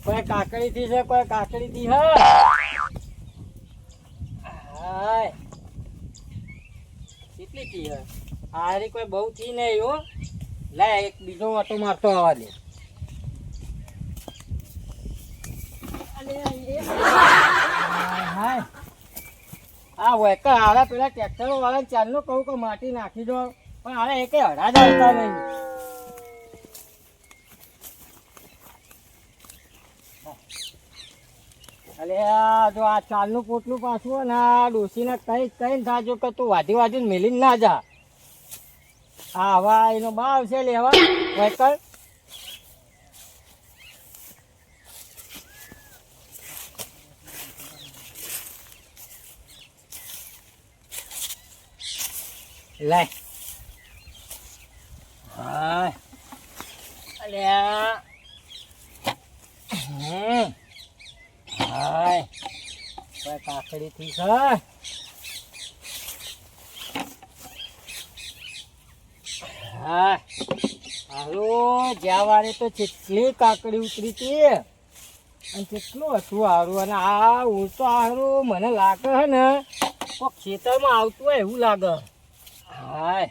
કોઈ કાકડી થી છે, કોઈ કાકડી થી હે. હાય કેટલી થી હે? આરી કોઈ બહુ થી નહીં હો. લે એક બીજો ઓટો મારતો આવવા દે. હાય આ વેકર હારા પેલા ટ્રેક્ટરો વાળા ચાલનું કહું કે માટી નાખી દો, પણ હારે એકે હડા આવતા નહીં. અલે જો આ ચાલનું પોટલું પાછું ને આ ડોસીને કઈ થાજો કે તું વાધી મેલીને ના જા. હા હવા એનો ભાવ છે લેવા વેકર. લે હાય અલ્યા હાય કોઈ કાકડી થી છે. હા હાલો જ્યાં વારે તો કેટલી કાકડી ઉતરી હતી અને કેટલું હતું હારું. અને આ હું તો હારું મને લાગે હે ને કોક ખેતરમાં આવતું હોય એવું લાગે. હાય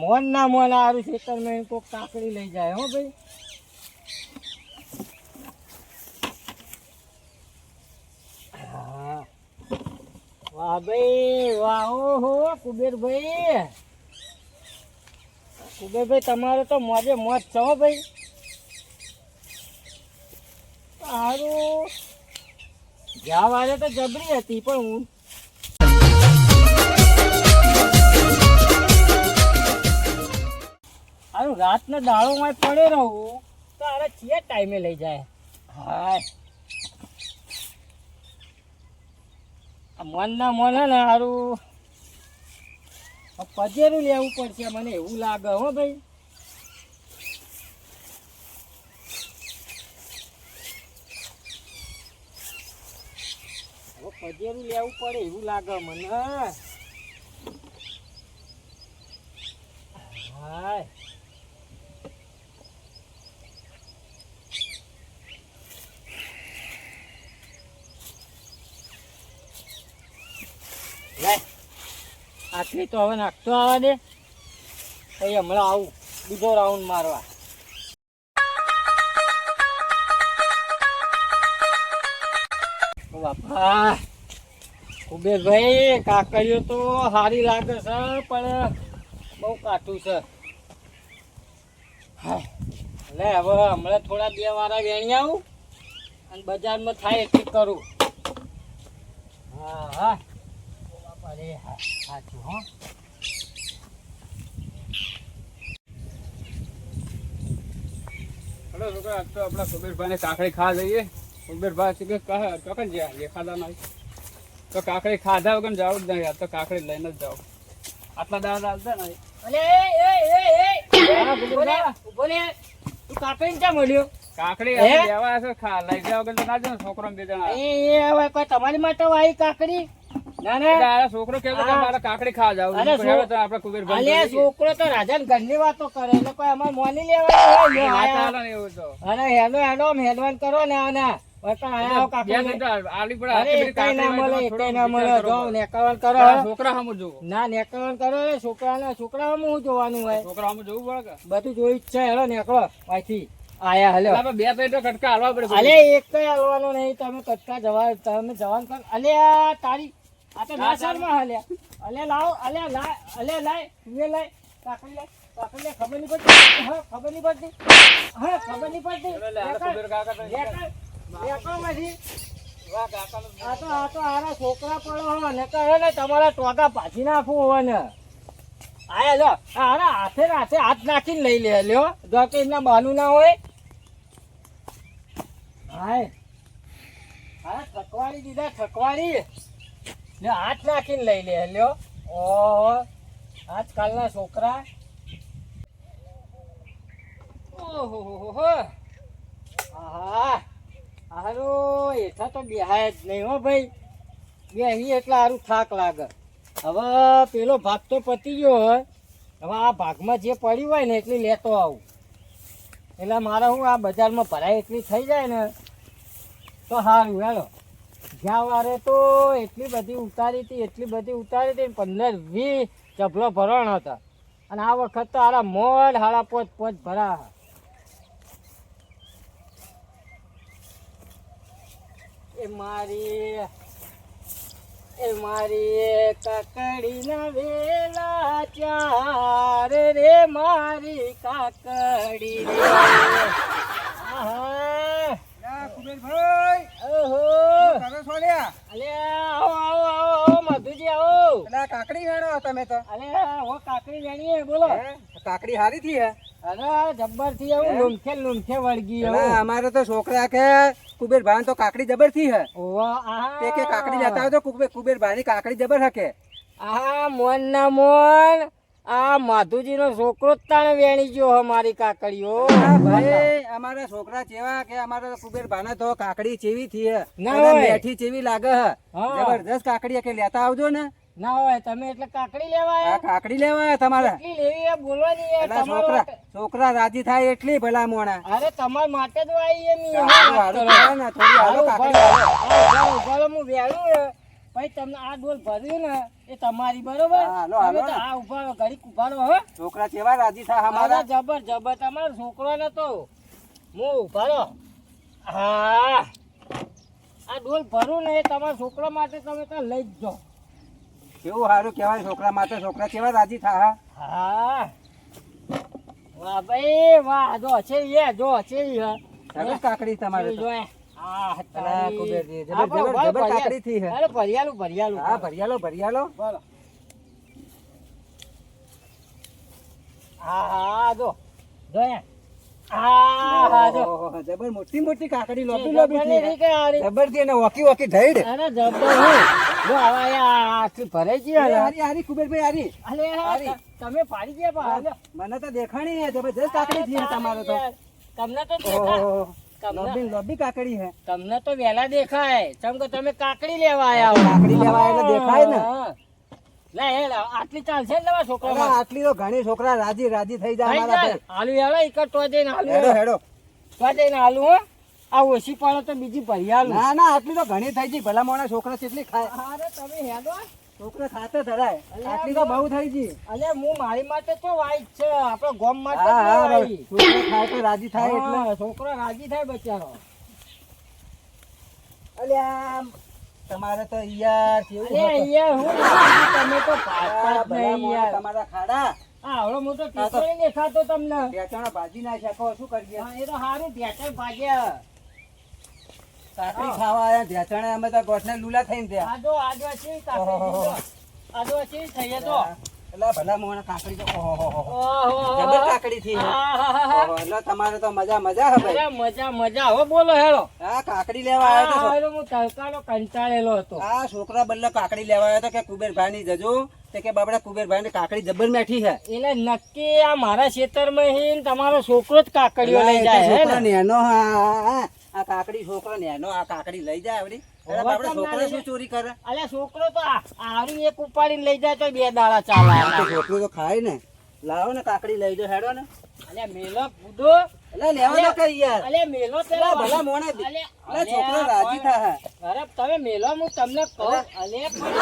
મોન ના મોન હારું ખેતરમાં કોક કાકડી લઈ જાય હો ભાઈ. હા વાહ ભાઈ વાહ. ઓહો કુબેરભાઈ, કુબેરભાઈ તમારે તો મોજે મોજ છો ભાઈ. સારું જ્યાં વારે તો જબરી હતી પણ હું સારું રાતનો દાડો માં પડે રહું તો આરે છીએ ટાઈમે લઈ જાય. હાય મન ના મન હે ને સારું પજેરું લેવું પડશે મને એવું લાગે હો ભાઈ. પજેરું લેવું પડે એવું લાગે મને. હાય લે આટલી તો હવે નાખતો આવવા દે પછી હમણાં આવું બીજો રાઉન્ડ મારવા. બાપા કુબેરભાઈ કાકડીઓ તો સારી લાગે છે પણ બહુ કાઠું છે. લે હવે હમણાં થોડા બે વાળા વેણી આવું અને બજારમાં થાય એટલી કરું. હા હા અરે હા સાચું હો. હલો છોકરા તો આપણા કુબેરભાઈ ને કાકડી ખાવા જઈએ. કુબેરભાઈ ચોકન જ્યાં એ ખાધા નહીં તો કાકડી ખાધા વગર જવું જ નહીં. તો કાકડી લઈને જ જાવ. આટલા દાડા આવતા ને અલે ઉભો રે તું કાકડી ક્યાં મળ્યો? કાકડી લેવા હશે લઈ ગયા વગર તો ના જાવ. છોકરો બે જણા એ હવે કોઈ તમારી માટે આવી કાકડી? ના ના છોકરો કેવો કે મારે કાકડી ખાવા જાવ. આપડે કુબેરભાઈ અલે છોકરો તો રાજા ઘરની વાતો કરે એટલે કોઈ અમારે મોની લેવાની એવું તો અને હેલો હેલો મહેરબાન કરો ને આના છોકરા હું જોવાનું હોય? છોકરા જોવું પડે બધું જોઈ છે. હેલો નીકળો અહીંથી આયા. હેલો બે તો કટકા હાલવા પડે. અલે એક કઈ હાલવાનું નહીં. તમે કટકા તમે જવાન કરો. અલે તારી આ તો ના શર્મા હાલ્યા. અલે લાવો અલે લાય અલે લાય તું લાય કાકડી લાય કાકડી લાય. ખબર નહીં પડતી. હા ખબર નહીં પડતી. હા ખબર નહીં પડતી. છોકરા પડો ને કહે ને તમારા ટોકા પાછી નાખવું હોય ને આયા લો હાથે હાથ નાખીને લઈ લે લ્યો જો કે એના બાનું ના હોય. હાય હા થકવાડી દીધા થકવાડી ને હાથ નાખીને લઈ લે લ્યો. ઓહો આજકાલના છોકરા. ઓહો હા હારું એઠા તો બેહાય જ નહીં હો ભાઈ. બેહી એટલે સારું થાક લાગે. હવે પેલો ભાગ તો પતી ગયો હોય. હવે આ ભાગમાં જે પડ્યું હોય ને એટલે લેતો આવું. એટલે મારે હું આ બજારમાં ભરાય એટલી થઈ જાય ને તો સારું હેલો. જ્યાં વારે તો એટલી બધી ઉતારી હતી 15-20 ચપલો ભરણ હતા અને આ વખત તો આરા મોડ હાડા પોચ ભરા. એ મારી કાકડીના વેલા ચાર રે મારી કાકડી રે. આહા કુબેરભાઈ ઓહો કરો છો લ્યા? અલે આવો મધુજી આવો. એટલે આ કાકડી વેણો તમે તો અલે હો કાકડી જાણીએ બોલો. હે? કાકડી હારી થી હે? અરે જબ્બર થી આવું લુમખે વળગી એટલે આવું. અમારે તો છોકરા કે કુબેરભાઈ તો કાકડી જબર થી હે. ઓવા આહા તે કે કાકડી લેતા આવજો કુબેરભાઈ ની કાકડી જબર હકે. આ મોન ના મોન આ માધુજી નો છોકરો જ તાણે વેણી ગયો હે મારી કાકડીઓ. હા ભાઈ અમારા છોકરા ચેવા કે અમારા કુબેરભાઈ તો કાકડી ચેવી થી હે ના અને હોય. મેઠી ચેવી લાગે હે. હા. જબરદસ્ત કાકડી કે લેતા આવજો ને. ના હોય તમે એટલે કાકડી લેવા આ આયા? કાકડી લેવા આયા તમારે. કેટલી લેવી એ બોલવાની યાર એટલે તમારો. છોકરા રાજી થાય એટલી ભલા મોણા. અરે તમાર માટે જ આવી એમ ઈ. હારું, હારું કરો ને, થોડી હાલો કાકડી હાલો. ઉભારો હું વેણું ને પછી તમને આ ડોલ ભર્યું ને એ તમારી બરોબર. હા, હાલો, હાલો તમે તો ને. આ ઉભારો ઘડીક ઉભારો હો. છોકરા ચેવા રાજી થાય અરે અમારા. જબર તમારો છોકરો ને તો હું ઉભારો. હા આ ડોલ ભરું ને એ તમારા છોકરા માટે તમે તો લઈ જ જાઓ. કેવું સારું કહેવાય છોકરા માટે. છોકરા કેવા રાજી થાય. હા વાહ ભાઈ વાહ જો છે સરસ કાકડી તમારે તો. અલા, કુબેરજી, જબર કાકડી થી હે. અરે ભરિયાલું હા ભરિયાલો. બોલો. હા જો ઓહો, જબર મોટી કાકડી લોબી થી હે. અરે જબર થી અને વોકી ઢઈડ. જબર હું જો આવા આટલી ભરાઈ ગઈ હે. હારી કુબેરભાઈ હારી. અરે તમે પાડી ગયા પણ મને તો દેખાણી હે. જબરદસ્ત કાકડી થી હે તમારે તો. તમને તો દેખાય. ઓહો, તમને લોબી કાકડી હે. તમને તો વહેલા દેખાય ચમ કે તમે કાકડી લેવા આયા હો. કાકડી લેવા આયા એટલે દેખાય ને. હા. લે આટલી ચાલશે ને લેવા છોકરા અલા, આટલી તો ઘણી છોકરા રાજી થઈ જાય અમારા ભાઈ. આલુ હેડો એક તો જઈને આલુ હેડો. તો જઈને આલુ હો. આ ઓછી પડે તો બીજી ભરી આલુ. ના આટલી તો ઘણી થઈ ગઈ. ભલા મોણા છોકરા કેટલી ખાય. અરે તમે હેડો. છોકરા ખાતે ધરાય. આટલી તો બહુ થઈ ગઈ. અલે હું મારી માટે તો વાઈટ છે આપણો ગોમ માટે જ હા ના હા વાઈ. છોકરા ખાય તો રાજી થાય એટલે. હા, છોકરો રાજી થાય બચારો. અલ્યા તમારે તો યાર કેવું અરે હતું? યાર હું રાજી, તમે તો આ પાડતા જ ભલા નહીં મોણા યાર. તમારા ખાડા આ હવડો મોટો ટીચર ય દેખાતો તમને. ઢેચણો ભાજી ના શકો શું કરીએ? હા, એ તો હારું ઢેચણ ભાગ્યા. કાકડી ખાવા આયા ઢેચણે અમે તો ગોઠને લુલા થઈને ત્યાં. આજો છે કાકડી થઈ તો. એટલે ભલા મોણા કાકડી તો ઓહો ઓહો. જબર કાકડી થી હે. આહાહા. ઓહો, એટલે તમારે તો મજા હે ભાઈ. અરે મજા હવે બોલો હેલો. હા કાકડી લેવા આવ્યો તો. હાલો હું તડકાનો કંટાળેલો હતો. આ છોકરા બલ્લે કાકડી લેવા આવ્યો તો કે કુબેરભાઈ ની જજો તે કે બાબડા કુબેરભાઈ ની કાકડી જબર મેઠી છે. એટલે નક્કી આ મારા ખેતરમાં હીન તમારો છોકરો જ કાકડીઓ લઈ જાય હે છોકરા ને? નેનો આ કાકડી છોકરો નેનો આ કાકડી લઈ જાય આવડી. અરે બાપડા છોકરો શું ચોરી કરે? અલ્યા છોકરો તો આરું એક ઉપાડીને લઈ જાય તો 2 દાડા ચાલે. આ તો છોકરું તો ખાય ને. લાવો ને કાકડી લઈ જો હેડો ને. અલ્યા મેલો બુડો. એટલે લેવા તો કઈ યાર. અલ્યા મેલો તે અલા, ભલા મોણા એટલે છોકરો રાજી થાય. અરે તમે મેલો હું તમને કહું. અલ્યા પણ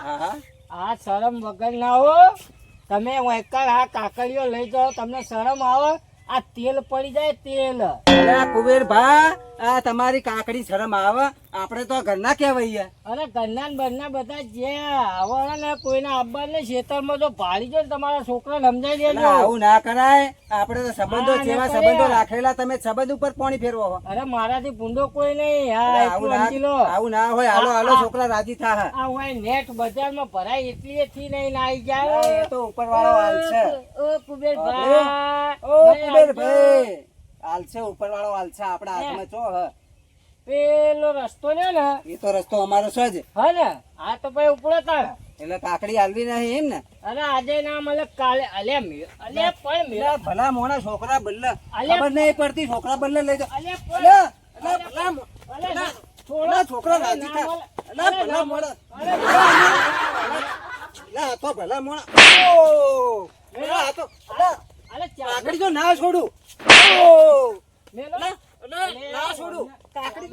હા હા આ શરમ વગર ના હો. તમે વૈકલ આ કાકડીઓ લઈ જાઓ તમને શરમ આવે? આ તેલ પડી જાય તેલ. અલા કુબેરભા આ તમારી કાકડી શરમ આવે. આપણે તો ઘરના કહેવાય. અરે ઘરના ને બરના બધા જે આવવાના ને કોઈના આબ્બા ને ખેતરમાં જો ભાડી જો તમારા છોકરા સમજાઈ દેજો. આવું ના કરાય. આપણે તો સંબંધો હા, જેવા ના સંબંધો કરે. રાખેલા તમે સંબંધ ઉપર પાણી ફેરવો છો. અરે મારાથી ભૂંડો કોઈ નહીં. હા આવું એટલું સમજી લો. આવું ના હોય. હાલો હાલો આ- છોકરા રાજી થાય. આ હોય નેટ બજારમાં ભરાય એટલી એથી નહીં આવી એ જાય. તો ઉપર વાળો હાલ છે. ઓ કુબેરભાઈ. ઓ કુબેરભાઈ હાલ છે. ઉપર વાળો હાલ છે. આપણા હાથમાં છો હ. પેલો રસ્તો ને ને એ તો રસ્તો અમારો છે જ. હા ને આ તો ભાઈ ઉપડો તાર. એટલે કાકડી હાલવી નહીં એમ ને. અરે આજે ના મળે કાલે. અલ્યા પણ એટલે ભલા મોણા છોકરા બલ્લે અલ્યા. ખબર નહીં પડતી. છોકરા બલ્લે લઈ જાઓ. અલ્યા અલ્યા, પણ અલ્યા, ભલા મો- અલ્યા અલ્યા, છોકરા અરે રાજી ના થાય. મળે. અલ્યા, ભલા મોણા. અરે અલ્યા, આ તો ભલા મોણા. ઓહ! અલ્યા, આ તો- અલ્યા, અરે કાકડી તો ના છોડું. મેલો ના છોડું. કાકડી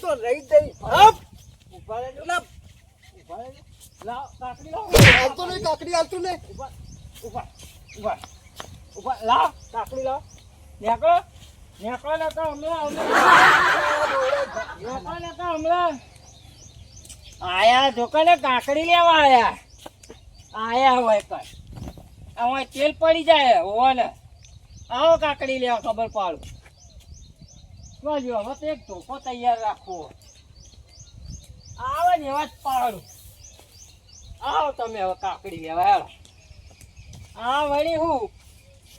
તો રહી જ ગઈ. હપ! ઉભા રહેજો. એલા, ઉભા રહેજો. લાવ કાકડી લાવ. આવતો નહીં, કાકડી આવતું નહીં. ઉભા ઉભા ઉભા ઉભા લાવ કાકડી લાવ. નેકળો નેકળો ને તો હમણાં આયા જોકાને કાકડી લેવા આયા હોય કઈ હવે તેલ પડી જાય ઓને આવો કાકડી લેવા ખબર પાડું જો હવે તો એક ધોકો તૈયાર રાખવો આવે ને એવા જ પાડું આવો તમે હવે કાકડી લેવા હેડો આ વળી હું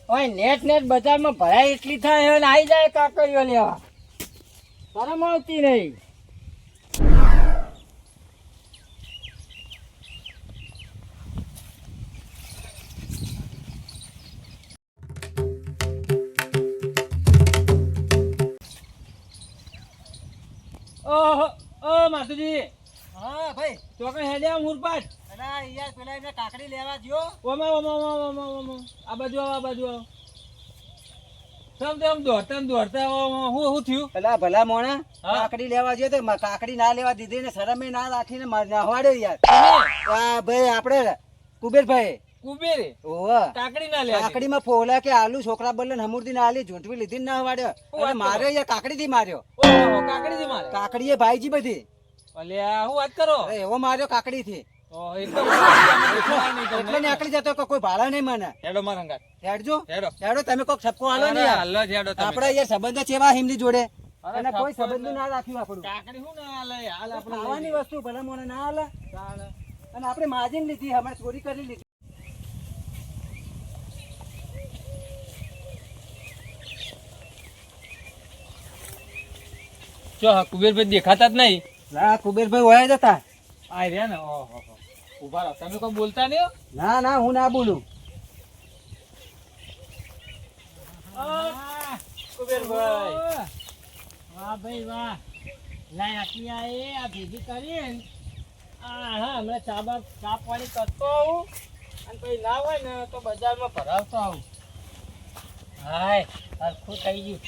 હવે નેટ બજારમાં ભરાય એટલી થાય અને આવી જાય કાકડીઓ લેવા શરમ આવતી નહીં. ઓહો ઓ માતુજી હા ભાઈ. ચોકડ હેડ્યા મુરપાટ અલા યાર પેલા એને કાકડી લેવા દ્યો. ઓમા આ બાજુ આવો તેમ દોડતા હું થયું પેલા ભલા મોણા હા? કાકડી લેવા જોઈએ તો કાકડી ના લેવા દીધી ને શરમે ના રાખીને નહવાડ્યો યાર. આ ભાઈ આપણે કુબેરભાઈ. કુબેરે ઓવા કાકડી ના લે કાકડીમાં ફોલા કે આલુ છોકરા બલ્લે હમુરદી ના આલી ઝૂંટવી લીધી ને નહવાડ્યો. અને માર્યો યાર, કાકડી થી માર્યો. ઓહો કાકડી થી મારે કાકડી એ ભાઈજી બધી. અલ્યા હું વાત કરો અરે એવો માર્યો કાકડી થી. ઓહો એકદમ એટલે નીકળી જતો કે કોઈ ભાડા નહીં મને. હેડો માર હંગાત હેડજો હેડો હેડો, તમે કોક છપકો હાલો ને યાર. હાલો જ હેડો તમે આપડે યાર સંબંધ ચેવા હિમની જોડે અરે અને કોઈ છપ્પો સંબંધ ના રાખ્યું આપણું. કાકડી હું ના હાલે હાલ આપણે ખાવાની વસ્તુ ભલા મોને ના હાલે. અને આપણે માજીને લીધી, હમણાં ચોરી કરી લીધી. જો કુબેરભાઈ દેખાતા જ નહીં ના કુબેરભાઈ વયા જતા. આ રહ્યા ને ઓહો ઉભા રહો તમે કોઈ બોલતા નહીં હો? ના ના હું ના બોલું. કુબેરભાઈ વાહ ભાઈ વાહ લાય આટલી આ ભેગી કરીને હા હમણાં ચા પાણી કરતો આવું અને પછી ના હોય ને તો બજારમાં ભરાવતો આવું. હાય હરખું થઈ ગયું.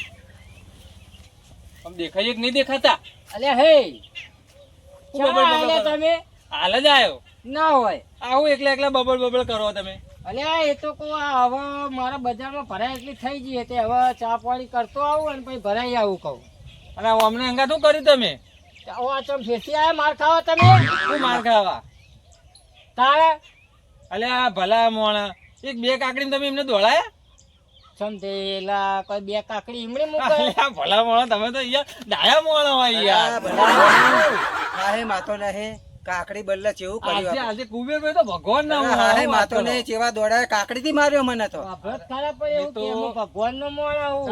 આમ દેખાય કે નહીં દેખાતા અલે હે હું બબલ બબલ અલ્યા કરો? તમે હાલ જ આવ્યો ના હોય આવું એકલા બબલ કરો તમે અલ્યા એ તો કહું આ હવે મારા બજારમાં ભરાય એટલી થઈ ગઈ તે હવે ચા પાણી કરતો આવું અને પછી ભરાઈ આવું કહું. અને અમને હંગા શું કર્યું તમે આ ચમ ફેસી આયા માર ખાવા તમે શું માર ખાવા તારે અલ્યા ભલા મોણા એક બે કાકડી તમે એમને દોડાયા સમજેલા કોઈ બે કાકડી ઈમડી મૂકે અલ્યા ભલા મોણા તમે તો યાર ડાયા મોણા હોય યાર આ ભલા નાહે માતો નાહે કાકડી બલ્લે ચેવું કર્યું આજે આપણે. આજે કુબેરભાઈ તો ભગવાન ના અરે હાહે માતો ને ચેવા દોડાય, કાકડી થી માર્યો મને તો. ભગત ખરાબ પડે એવું કે હું ભગવાનનો મોણા હું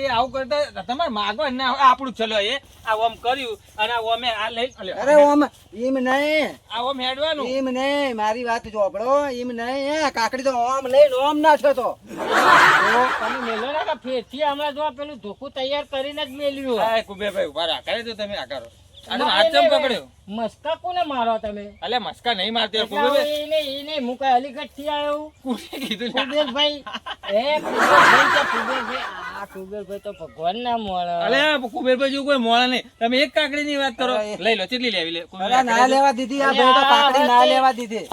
એ આવું કરતા તમારે માગવા ના હોય. આપણું ચલો એ આ ઓમ કર્યું અને આ ઓમે આ લઈ અરે ઓમ એમ નહીં, આ ઓમ હેડવાનું એમ નહીં, મારી વાત ચોપડો. એમ નહીં, હે કાકડી તો ઓમ લઈને ઓમ નાખ્યો તો. તો તમે મેલો ને કે ફેરથી હમણાં જો આ પેલું ધોકું તૈયાર કરીને જ મેલ્યું આ કુબેરભાઈ ઉભા રાખા કરે તો તમે આ કરો આનો ના, હાથ ચમ એને પકડ્યો મસ્કા કોને મારો તમે અલે મસ્કા નહીં મારતી એટલે કુબેરભાઈ હવે એને હું કઈ અલીગઢ થી આવ્યો કોને કીધું લે? કુબેરભાઈ કુબેરભાઈ તો કુબેરભાઈ આ કુબેરભાઈ તો ભગવાન ના મોણા અલે કુબેરભાઈ જેવું કોઈ મોળા નહીં તમે એક કાકડી ની વાત કરો અરે, લઈ લો કેટલી લેવી લે અરે ના લેવા દીધી આ ભાઈ તો, કાકડી ના લેવા દીધી.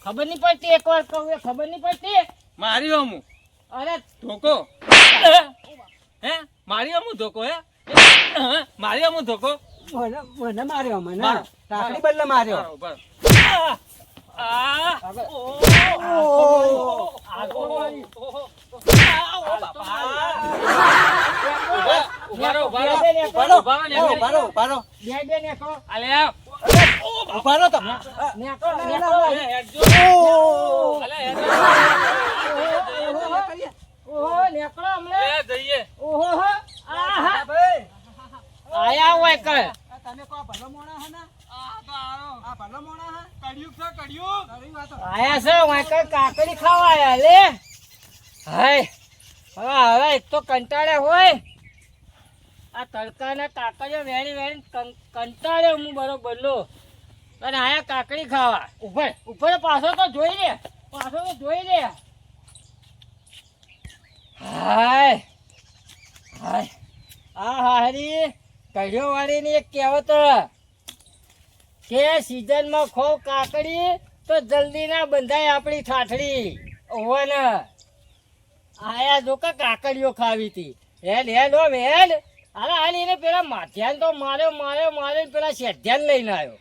ખબર નહીં પડતી એક વાર કહું એ ખબર નહીં પડતી મારી હું અરે ધોકો હે મારી હું ધોકો હે મારી હું ધોકો મને માર્યો, મને મારો, કાકડી બદલે માર્યો. બરાબર. આ ઉભા રહો, ઉભા રહો. ઉભા રહો ને, ઉભા રહો, ઉભા રહો. બે બે નેકો અલ્યા ઉભા રહો તમે. નેકો ના, નેકો ના, અલે હેડજો. ઓહો. અલે હેડજો. ઓહો નેકળો હમણાં લે જઈએ. ઓહો હો આહા ભાઈ, આયા હોય કઈ તમે કો ભલો મોણા હે ને? આ તો આરો. આ ભલો મોણા હે? કડિયુગ છે, કડિયુગ. કરી વાતો. આયા છે હોય કઈ કાકડી ખાવા આયા લે હાય હવે એક તો કંટાળે હોય આ તડકાના કાકડીઓ વેણી વેણી કંટાળે હું બરોબર લો અને આયા કાકડી ખાવા ઉપર ઉપર પાછો તો જોઈ લે પાછો તો જોઈ લે. હાય હાય આ હારી કઢ્યો વાળીની એક કહેવત કે સીઝનમાં ખોવ કાકડી તો જલ્દી ના બંધાય આપણી ઠાઠડી. ઓવન આયા જો કે કાકડીઓ ખાવી હતી. હેડ હેડ હો હેડ. અરે હાલ એને પેલા માથિયાને તો માર્યો પેલા શેઠિયાને લઈને આવ્યો.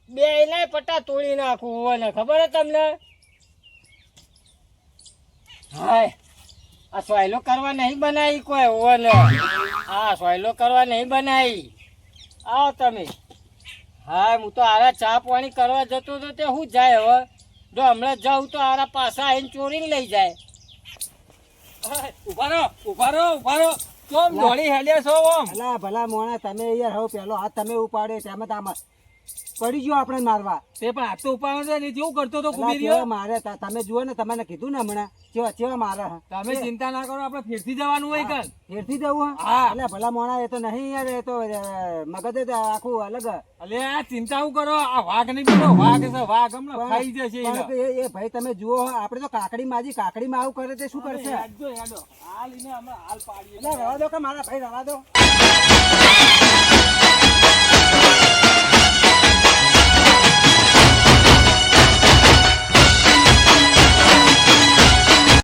બે એને પટ્ટા તોડી નાખું ઓવન. ખબર હે તમને? હાય આ સોયલો કરવા નહીં બનાવી કોઈ ઓવન. હા સોયલો કરવા નહીં બનાવી. આવો તમે. હા હું તો આરા ચા પાણી કરવા જતો હતો તે શું જાય હવે? જો હમણાં જાઉં તો આરા પાછા આવીને ચોરીને લઈ જાય. ઉભા રહો કેમ દોડી હેડ્યા છો ઓમ? અલા ભલા મોણા તમે યાર હવે પેલો હાથ તમે ઉપાડ્યો તેમાં આમાં પડી ગયો આપણે મારવા. તે પણ હાથ તો ઉપાડો છે ને જેવું કરતો તો અલા, કુબેરીઓ. કેવા મારે તમે જુઓ ને તમને કીધું ને હમણાં કેવા મારે હે. તમે ચિંતા ના કરો આપણે ફેરથી જવાનું હોય કાલ. ફેરથી જવું હે? હા. અલા ભલા મોણા એ તો નહીં યાર એ તો મગજ જ આખું અલગ. અલે આ ચિંતા હું કરો આ વાઘ નહીં પેલો વાઘ છે વાઘ હમણાં ખાઈ જશે પણ એને. એ ભાઈ તમે જુઓ આપણે તો કાકડીમાં આવું કરે તે શું કરશે? હેડો આ લઈને હમણાં હાલ પાડીએ. અલા, રવા દો કે મારા ભાઈ રવા દો.